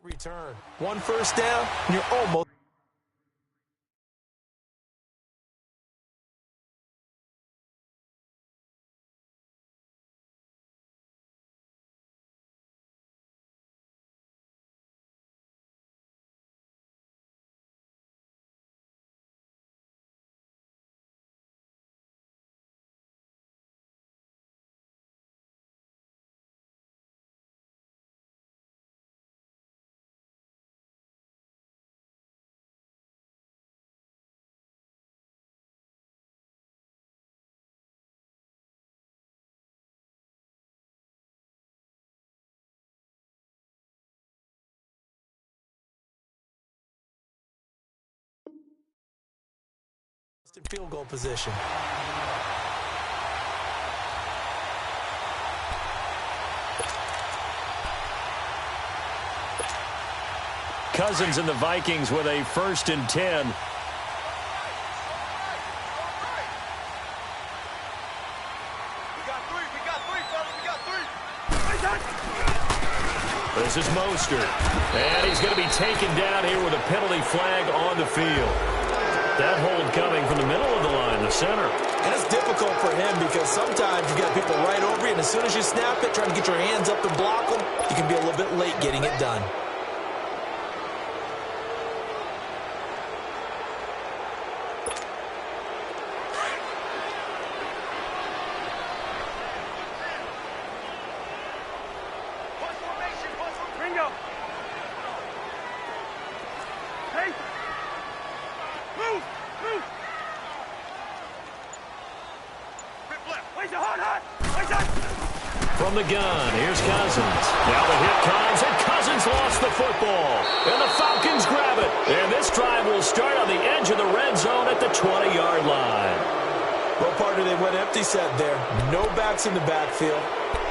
Return. One first down, and you're almost. In field goal position. Cousins and the Vikings with a 1st and 10. This is Mostert. And he's going to be taken down here with a penalty flag on the field. That hold coming from the middle of the line, the center. And it's difficult for him because sometimes you got people right over you, and as soon as you snap it, trying to get your hands up and block them, you can be a little bit late getting it done. From the gun, here's Cousins. Now the hit comes, and Cousins lost the football. And the Falcons grab it. And this drive will start on the edge of the red zone at the 20-yard line. Well, partner, they went empty set there. No backs in the backfield.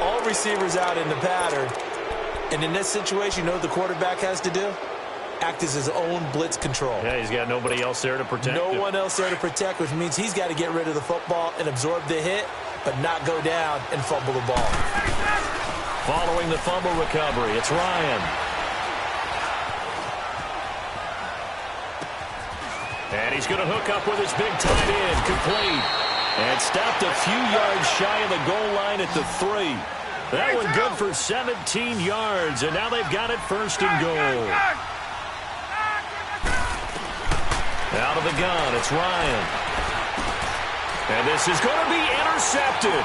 All receivers out in the pattern. And in this situation, you know what the quarterback has to do? Act as his own blitz control. Yeah, he's got nobody else there to protect him. No one else there to protect, which means he's got to get rid of the football and absorb the hit, but not go down and fumble the ball. Following the fumble recovery, it's Ryan. And he's going to hook up with his big tight end, complete. And stopped a few yards shy of the goal line at the 3. That one good for 17 yards, and now they've got it 1st and goal. Out of the gun, it's Ryan. And this is going to be intercepted.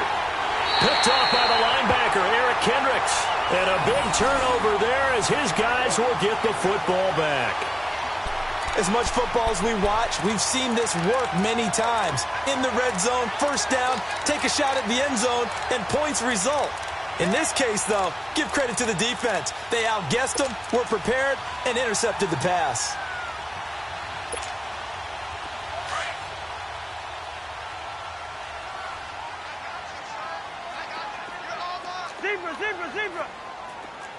Picked off by the linebacker, Eric Kendricks. And a big turnover there as his guys will get the football back. As much football as we watch, we've seen this work many times. In the red zone, 1st down, take a shot at the end zone, and points result. In this case, though, give credit to the defense. They outguessed them, were prepared, and intercepted the pass. Zebra.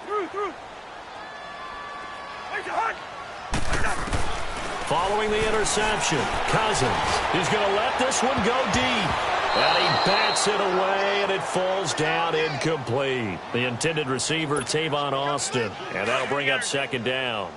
Through. Following the interception, Cousins is going to let this one go deep. And he bats it away, and it falls down incomplete. The intended receiver, Tavon Austin. And that'll bring up 2nd down.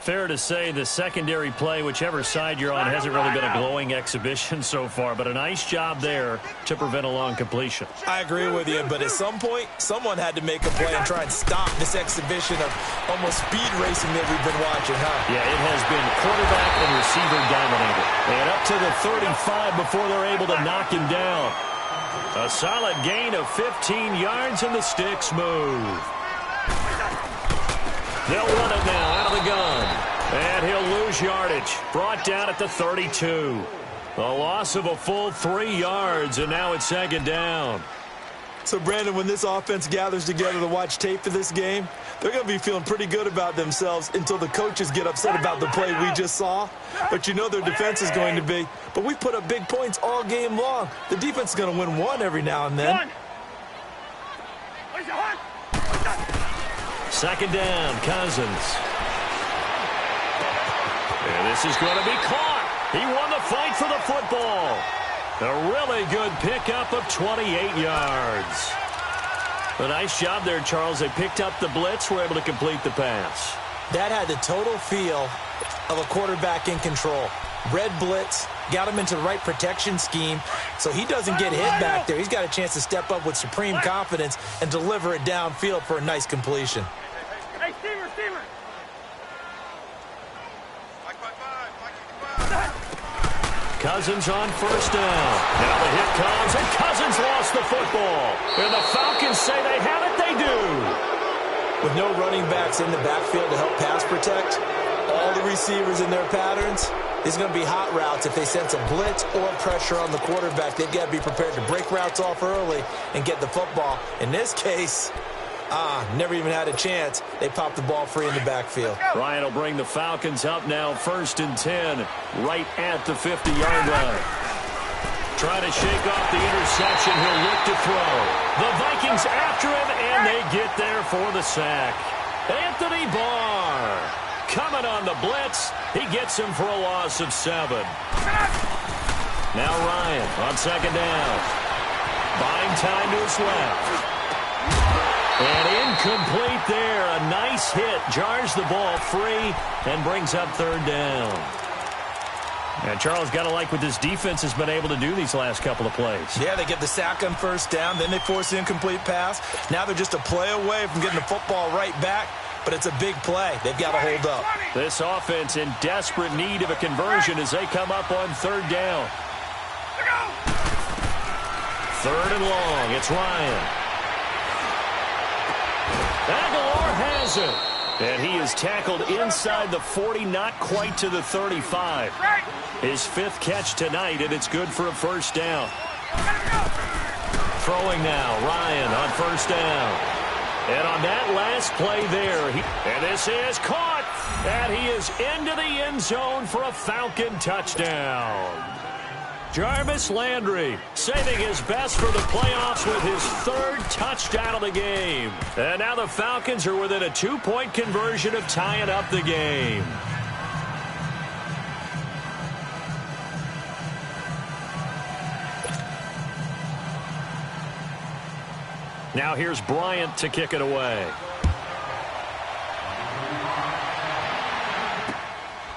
Fair to say the secondary play, whichever side you're on, hasn't really been a glowing exhibition so far, but a nice job there to prevent a long completion. I agree with you, but at some point, someone had to make a play and try and stop this exhibition of almost speed racing that we've been watching, huh? Yeah, it has been quarterback and receiver dominated. And up to the 35 before they're able to knock him down. A solid gain of 15 yards, and the sticks move. They'll run it now out of the gun. And he'll lose yardage. Brought down at the 32. A loss of a full 3 yards, and now it's 2nd down. So, Brandon, when this offense gathers together to watch tape for this game, they're going to be feeling pretty good about themselves until the coaches get upset about the play we just saw. But you know their defense is going to be. But we put up big points all game long. The defense is going to win one every now and then. 2nd down, Cousins. And this is going to be caught. He won the fight for the football. A really good pickup of 28 yards. A nice job there, Charles. They picked up the blitz, were able to complete the pass. That had the total feel of a quarterback in control. Red blitz, got him into the right protection scheme, so he doesn't get hit back there. He's got a chance to step up with supreme confidence and deliver it downfield for a nice completion. Hey, Steamer! Cousins on first down. Now the hit comes, and Cousins lost the football. And the Falcons say they have it, they do. With no running backs in the backfield to help pass protect, all the receivers in their patterns, there's going to be hot routes if they sense a blitz or pressure on the quarterback. They've got to be prepared to break routes off early and get the football. In this case, never even had a chance. They popped the ball free in the backfield. Ryan will bring the Falcons up now, 1st and 10, right at the 50-yard line. Trying to shake off the interception. He'll look to throw. The Vikings after him, and they get there for the sack. Anthony Barr coming on the blitz. He gets him for a loss of 7. Now Ryan on 2nd down. Buying time to his left. And incomplete there. A nice hit. Jars the ball free and brings up 3rd down. And Charles, got to like what this defense has been able to do these last couple of plays. Yeah, they get the sack on 1st down. Then they force the incomplete pass. Now they're just a play away from getting the football right back. But it's a big play. They've got to hold up. This offense in desperate need of a conversion as they come up on 3rd down. 3rd and long. It's Ryan. Aguilar has it. And he is tackled inside the 40, not quite to the 35. His 5th catch tonight, and it's good for a 1st down. Throwing now, Ryan on 1st down. And on that last play there, and this is caught, and he is into the end zone for a Falcon touchdown. Jarvis Landry saving his best for the playoffs with his 3rd touchdown of the game. And now the Falcons are within a 2-point conversion of tying up the game. Now here's Bryant to kick it away.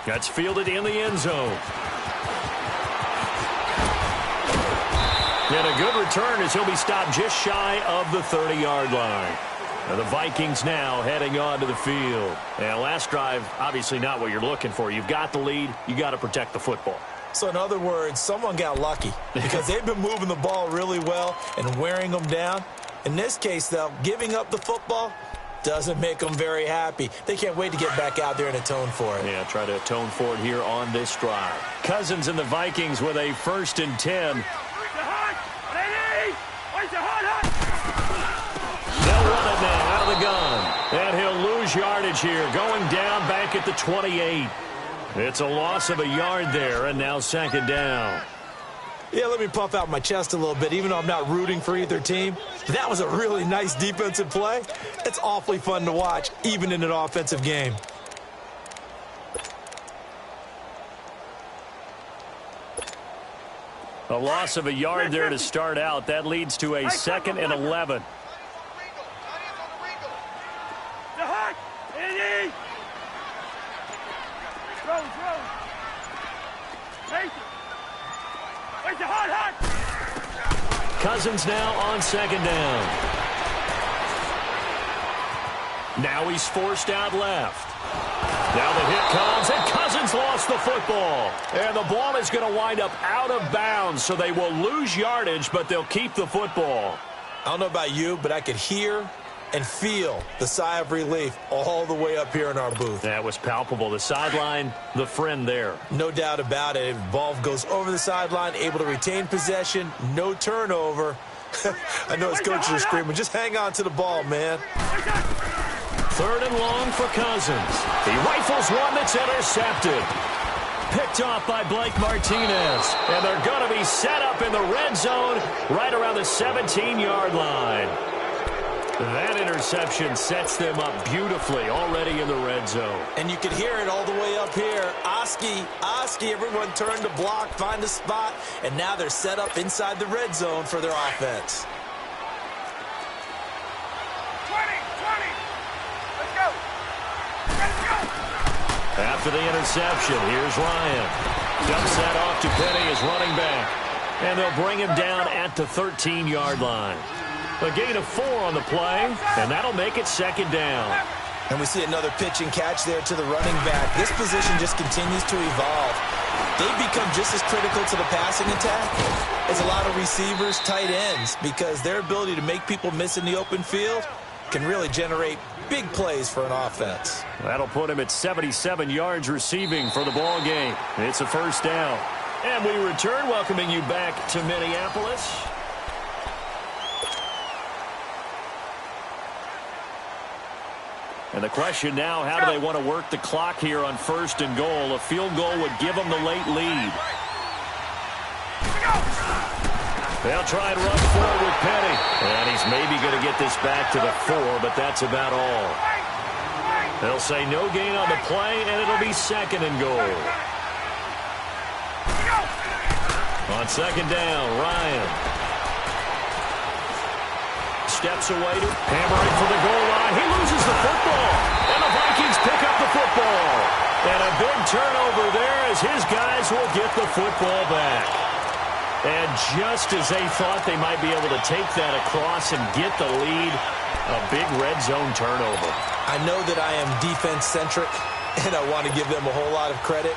That's fielded in the end zone. And a good return as he'll be stopped just shy of the 30-yard line. And the Vikings now heading on to the field. And last drive, obviously not what you're looking for. You've got the lead. You got to protect the football. So in other words, someone got lucky because they've been moving the ball really well and wearing them down. In this case, though, giving up the football doesn't make them very happy. They can't wait to get back out there and atone for it. Yeah, try to atone for it here on this drive. Cousins and the Vikings with a 1st and 10. They'll run it now out of the gun. And he'll lose yardage here, going down back at the 28. It's a loss of a yard there, and now 2nd down. Yeah, let me puff out my chest a little bit, even though I'm not rooting for either team. That was a really nice defensive play. It's awfully fun to watch, even in an offensive game. A loss of a yard there to start out. That leads to a 2nd and 11. Cousins now on 2nd down. Now he's forced out left. Now the hit comes, and Cousins lost the football. And the ball is going to wind up out of bounds, so they will lose yardage, but they'll keep the football. I don't know about you, but I could hear and feel the sigh of relief all the way up here in our booth. That was palpable. The sideline, the friend there. No doubt about it. Ball goes over the sideline, able to retain possession, no turnover. I know his coaches are screaming, just hang on to the ball, man. 3rd and long for Cousins. He rifles one that's intercepted. Picked off by Blake Martinez. And they're going to be set up in the red zone right around the 17-yard line. That interception sets them up beautifully already in the red zone. And you can hear it all the way up here. Oski, everyone turned to block, find a spot, and now they're set up inside the red zone for their offense. 20, let's go. Let's go. After the interception, here's Ryan. Dumps that off to Penny as running back. And they'll bring him down at the 13-yard line. A gain of 4 on the play, and that'll make it second down. And we see another pitch and catch there to the running back. This position just continues to evolve. They've become just as critical to the passing attack as a lot of receivers, tight ends, because their ability to make people miss in the open field can really generate big plays for an offense. That'll put him at 77 yards receiving for the ball game. It's a first down. And we return, welcoming you back to Minneapolis. And the question now, how do they want to work the clock here on 1st and goal? A field goal would give them the late lead. They'll try and run forward with Penny. And he's maybe going to get this back to the 4, but that's about all. They'll say no gain on the play, and it'll be 2nd and goal. On 2nd down, Ryan steps away to hammering for the goal line. He loses the football, and the Vikings pick up the football. And a big turnover there as his guys will get the football back. And just as they thought they might be able to take that across and get the lead, a big red zone turnover. I know that I am defense-centric, and I want to give them a whole lot of credit,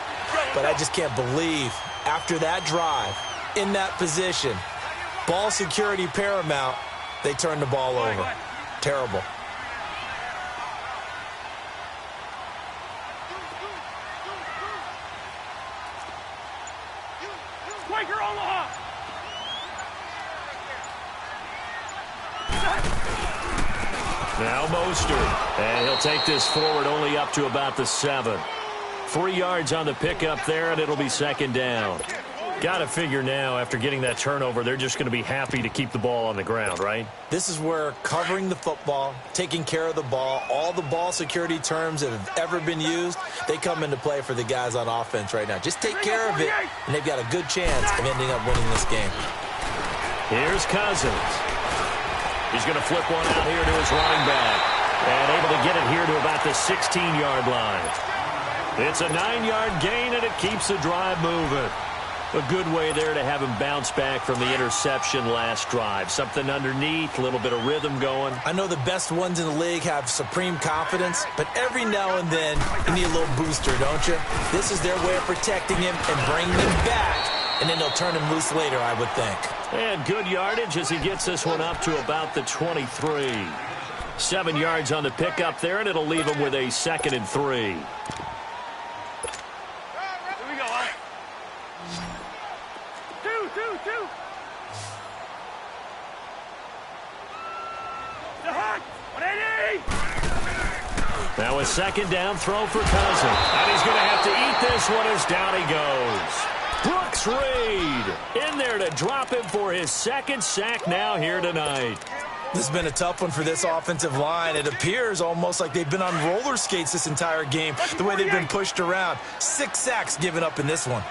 but I just can't believe after that drive, in that position, ball security paramount, they turned the ball over. Terrible. Quaker Omaha! Now Mostert, and he'll take this forward only up to about the 7. 3 yards on the pickup there, and it'll be 2nd down. Got to figure now, after getting that turnover, they're just going to be happy to keep the ball on the ground, right? This is where covering the football, taking care of the ball, all the ball security terms that have ever been used, they come into play for the guys on offense right now. Just take care of it, and they've got a good chance of ending up winning this game. Here's Cousins. He's going to flip one out here to his running back, and able to get it here to about the 16-yard line. It's a 9-yard gain, and it keeps the drive moving. A good way there to have him bounce back from the interception last drive. Something underneath, a little bit of rhythm going. I know the best ones in the league have supreme confidence, but every now and then you need a little booster, don't you? This is their way of protecting him and bringing him back, and then they'll turn him loose later, I would think. And good yardage as he gets this one up to about the 23. 7 yards on the pickup there, and it'll leave him with a 2nd and 3. Now a 2nd down throw for Cousins. And he's going to have to eat this one as down he goes. Brooks Reed in there to drop him for his 2nd sack now here tonight. This has been a tough one for this offensive line. It appears almost like they've been on roller skates this entire game, the way they've been pushed around. 6 sacks given up in this one.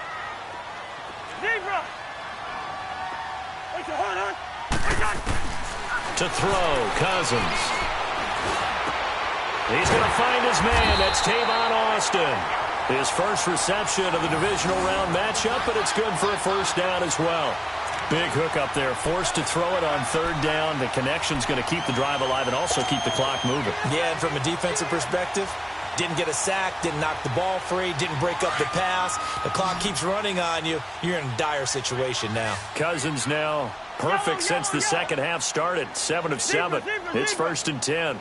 To throw, Cousins. He's going to find his man. That's Tavon Austin. His first reception of the divisional round matchup, but it's good for a first down as well. Big hook up there, forced to throw it on 3rd down. The connection's going to keep the drive alive and also keep the clock moving. Yeah, and from a defensive perspective, didn't get a sack, didn't knock the ball free, didn't break up the pass. The clock keeps running on you. You're in a dire situation now. Cousins now perfect since the second half started. 7 of 7. It's 1st and 10.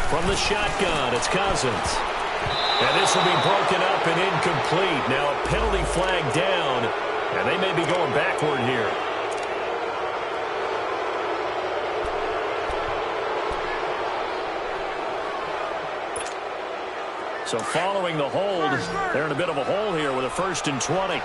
From the shotgun, it's Cousins. And this will be broken up and incomplete. Now a penalty flag down, and they may be going backward here. So following the hold, they're in a bit of a hole here with a 1st and 20.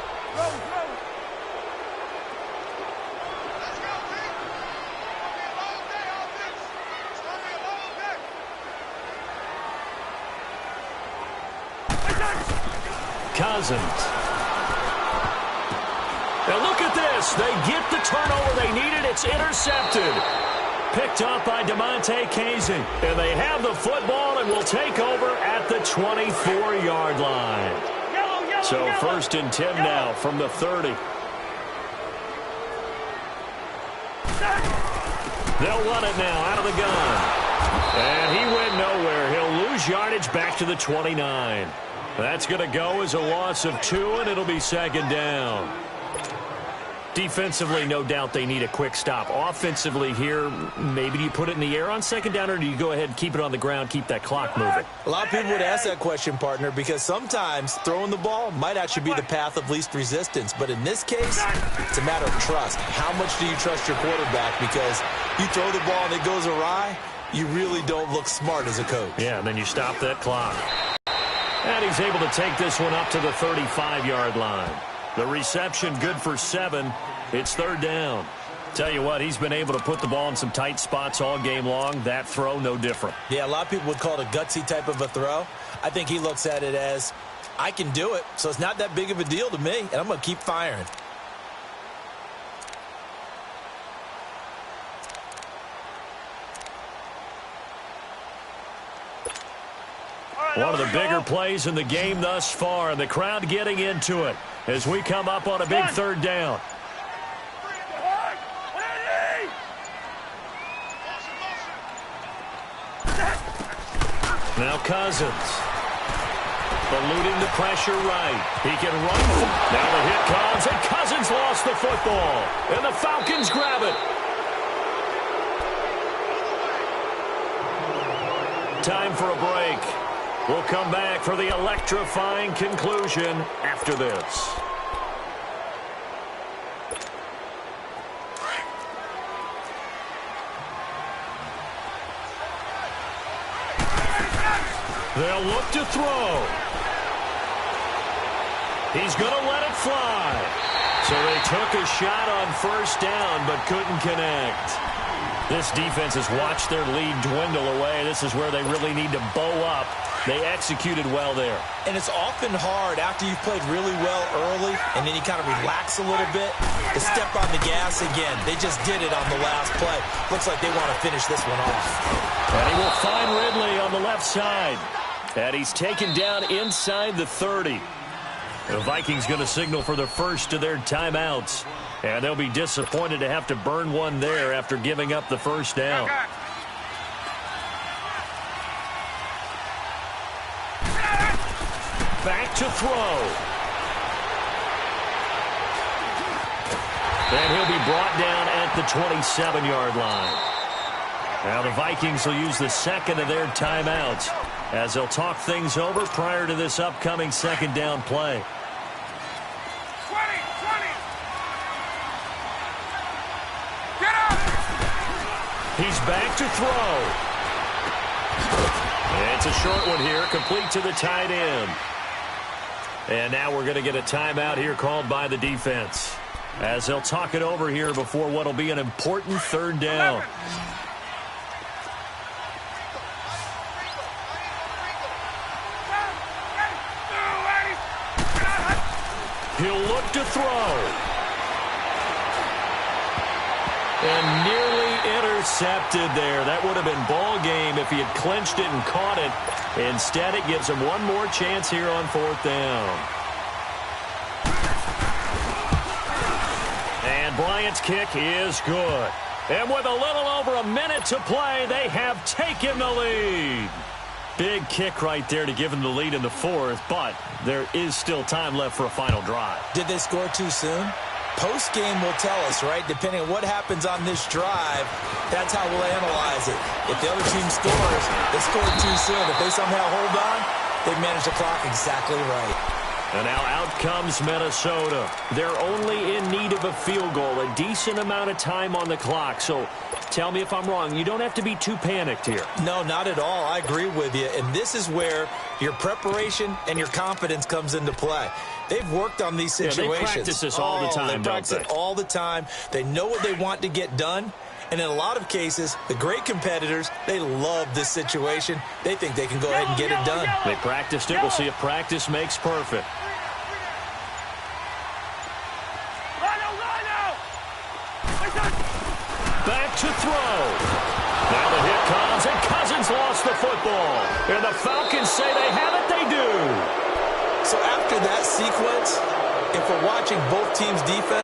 Cousins. And look at this. They get the turnover they needed. It's intercepted. Picked up by DeMonte Casey. And they have the football and will take over at the 24-yard line. So first and 10 now from the 30. They'll run it now out of the gun. And he went nowhere. He'll lose yardage back to the 29. That's going to go as a loss of 2, and it'll be second down. Defensively, no doubt they need a quick stop. Offensively here, maybe do you put it in the air on second down, or do you go ahead and keep it on the ground, keep that clock moving? A lot of people would ask that question, partner, because sometimes throwing the ball might actually be the path of least resistance. But in this case, it's a matter of trust. How much do you trust your quarterback? Because you throw the ball and it goes awry, you really don't look smart as a coach. Yeah, and then you stop that clock. And he's able to take this one up to the 35-yard line. The reception good for 7. It's third down. Tell you what, he's been able to put the ball in some tight spots all game long. That throw, no different. Yeah, a lot of people would call it a gutsy type of a throw. I think he looks at it as, I can do it, so it's not that big of a deal to me, and I'm going to keep firing. One of the bigger plays in the game thus far, and the crowd getting into it as we come up on a big third down. Now Cousins. Eluding the pressure right. He can run. Now the hit comes, and Cousins lost the football. And the Falcons grab it. Time for a break. We'll come back for the electrifying conclusion after this. They'll look to throw. He's going to let it fly. So they took a shot on first down but couldn't connect. This defense has watched their lead dwindle away. This is where they really need to bow up. They executed well there. And it's often hard after you've played really well early and then you kind of relax a little bit to step on the gas again. They just did it on the last play. Looks like they want to finish this one off. And he will find Ridley on the left side. And he's taken down inside the 30. The Vikings going to signal for the first of their timeouts. And they'll be disappointed to have to burn one there after giving up the first down. Back to throw. And he'll be brought down at the 27-yard line. Now the Vikings will use the second of their timeouts as they'll talk things over prior to this upcoming second down play. 20. Get up! He's back to throw. It's a short one here, complete to the tight end. And now we're going to get a timeout here called by the defense as they'll talk it over here before what will be an important third down. He'll look to throw. And nearly intercepted there. That would have been ball game if he had clinched it and caught it. Instead, it gives him one more chance here on fourth down. And Bryant's kick is good. And with a little over a minute to play, they have taken the lead. Big kick right there to give them the lead in the fourth, but there is still time left for a final drive. Did they score too soon? Post-game will tell us, right? Depending on what happens on this drive, that's how we'll analyze it. If the other team scores, they scored too soon. If they somehow hold on, they've managed the clock exactly right. And now out comes Minnesota. They're only in need of a field goal, a decent amount of time on the clock. So tell me if I'm wrong. You don't have to be too panicked here. No, not at all. I agree with you. And this is where your preparation and your confidence comes into play. They've worked on these situations. Yeah, they practice this all the time, they practice it all the time. They know what they want to get done. And in a lot of cases, the great competitors, they love this situation. They think they can go ahead and get it done. They practiced it. We'll see if practice makes perfect. throw. Now the hit comes, and Cousins lost the football. And the Falcons say they have it, they do. So after that sequence, if we're watching both teams' defense,